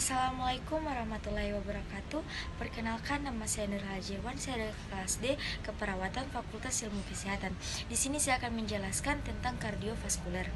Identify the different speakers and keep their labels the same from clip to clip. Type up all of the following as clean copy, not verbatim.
Speaker 1: Assalamualaikum warahmatullahi wabarakatuh. Perkenalkan, nama saya Nur Hajiwan. Saya dari kelas D Keperawatan Fakultas Ilmu Kesehatan. Di sini saya akan menjelaskan tentang kardiovaskuler.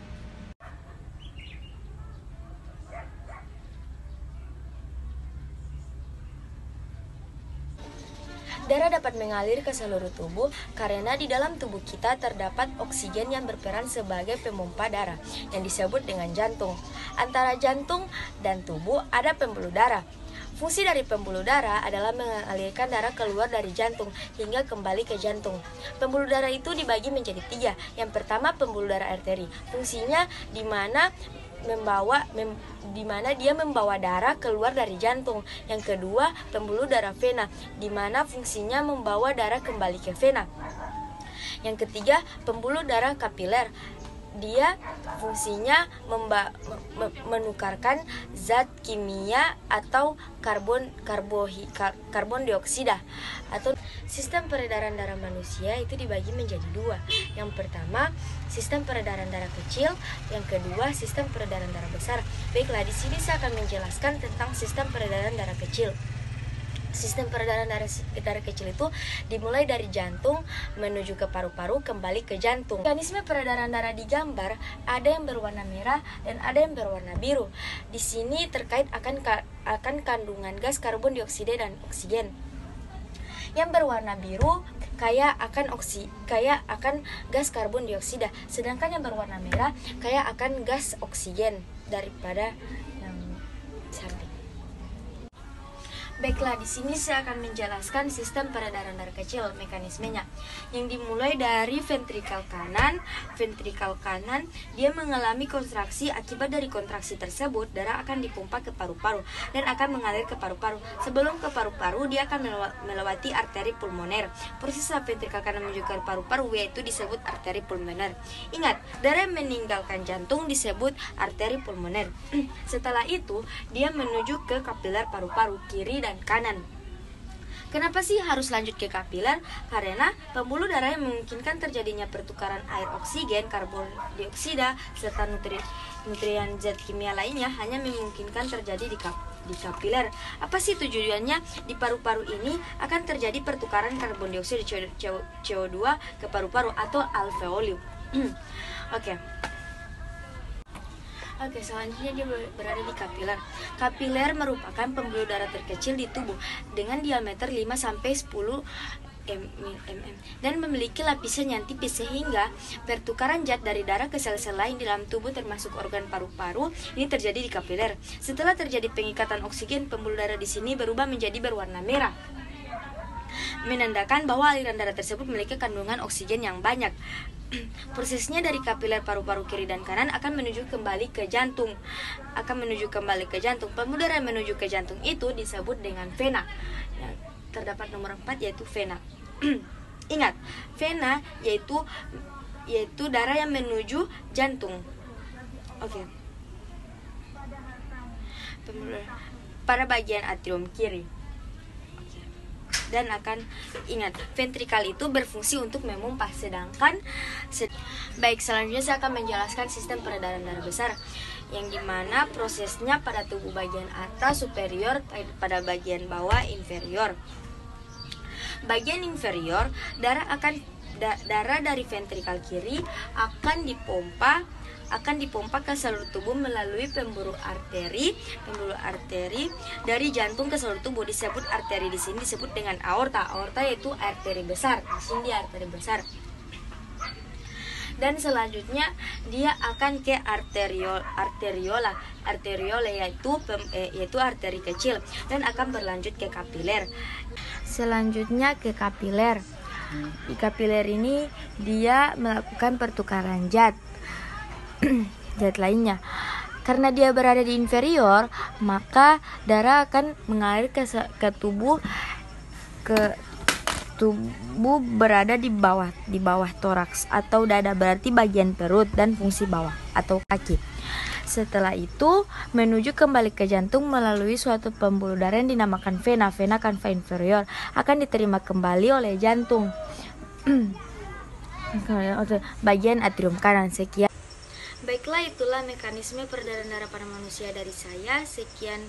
Speaker 1: Darah dapat mengalir ke seluruh tubuh karena di dalam tubuh kita terdapat oksigen yang berperan sebagai pemompa darah yang disebut dengan jantung. Antara jantung dan tubuh ada pembuluh darah. Fungsi dari pembuluh darah adalah mengalirkan darah keluar dari jantung hingga kembali ke jantung. Pembuluh darah itu dibagi menjadi 3. Yang pertama, pembuluh darah arteri. Fungsinya di mana dia membawa darah keluar dari jantung. Yang kedua, pembuluh darah vena, di mana fungsinya membawa darah kembali ke vena. Yang ketiga, pembuluh darah kapiler. Dia fungsinya menukarkan zat kimia atau karbon dioksida. Atau sistem peredaran darah manusia itu dibagi menjadi 2. Yang pertama, sistem peredaran darah kecil. Yang kedua, sistem peredaran darah besar. Baiklah, di sini saya akan menjelaskan tentang sistem peredaran darah kecil. Sistem peredaran darah kecil itu dimulai dari jantung menuju ke paru-paru kembali ke jantung. Mekanisme peredaran darah digambar, ada yang berwarna merah dan ada yang berwarna biru. Di sini terkait akan kandungan gas karbon dioksida dan oksigen. Yang berwarna biru kaya akan gas karbon dioksida, sedangkan yang berwarna merah kaya akan gas oksigen daripada yang samping. Baiklah, di sini saya akan menjelaskan sistem peredaran darah kecil, mekanismenya. Yang dimulai dari ventrikal kanan. Ventrikal kanan, dia mengalami kontraksi. Akibat dari kontraksi tersebut, darah akan dipompa ke paru-paru dan akan mengalir ke paru-paru. Sebelum ke paru-paru, dia akan melewati arteri pulmoner. Proses ventrikal kanan menuju ke paru-paru yaitu disebut arteri pulmoner. Ingat, darah yang meninggalkan jantung disebut arteri pulmoner. Setelah itu, dia menuju ke kapiler paru-paru kiri dan kanan. Kenapa sih harus lanjut ke kapiler? Karena pembuluh darah yang memungkinkan terjadinya pertukaran air, oksigen, karbon dioksida, serta nutrien zat kimia lainnya hanya memungkinkan terjadi di kapiler. Apa sih tujuannya? Di paru-paru ini akan terjadi pertukaran karbon dioksida CO2 ke paru-paru atau alveolum. Oke, selanjutnya dia berada di kapiler. Kapiler merupakan pembuluh darah terkecil di tubuh dengan diameter 5-10 mm dan memiliki lapisan yang tipis sehingga pertukaran zat dari darah ke sel-sel lain di dalam tubuh termasuk organ paru-paru ini terjadi di kapiler. Setelah terjadi pengikatan oksigen, pembuluh darah di sini berubah menjadi berwarna merah, menandakan bahwa aliran darah tersebut memiliki kandungan oksigen yang banyak. Prosesnya dari kapiler paru-paru kiri dan kanan akan menuju kembali ke jantung. Pembuluh darah yang menuju ke jantung itu disebut dengan vena. Yang terdapat nomor 4 yaitu vena. Ingat, vena yaitu darah yang menuju jantung. Pada bagian atrium kiri. Dan akan ingat, ventrikal itu berfungsi untuk memompa, baik, selanjutnya saya akan menjelaskan sistem peredaran darah besar, yang dimana prosesnya pada tubuh bagian atas superior, pada bagian bawah inferior. Bagian inferior, darah dari ventrikal kiri akan dipompa ke seluruh tubuh melalui pembuluh arteri dari jantung ke seluruh tubuh. Disebut arteri di sini disebut dengan aorta. Aorta yaitu arteri besar. Di sini arteri besar. Dan selanjutnya dia akan ke arteriola yaitu arteri kecil dan akan berlanjut ke kapiler. Selanjutnya ke kapiler. Di kapiler ini dia melakukan pertukaran zat lainnya. Karena dia berada di inferior, maka darah akan mengalir ke tubuh berada di bawah toraks atau dada, berarti bagian perut dan fungsi bawah atau kaki. Setelah itu menuju kembali ke jantung melalui suatu pembuluh darah yang dinamakan vena cava inferior, akan diterima kembali oleh jantung. Bagian atrium kanan. Sekian. Baiklah, itulah mekanisme peredaran darah pada manusia dari saya. Sekian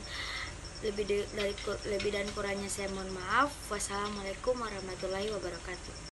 Speaker 1: Lebih dan kurangnya saya mohon maaf. Wassalamualaikum warahmatullahi wabarakatuh.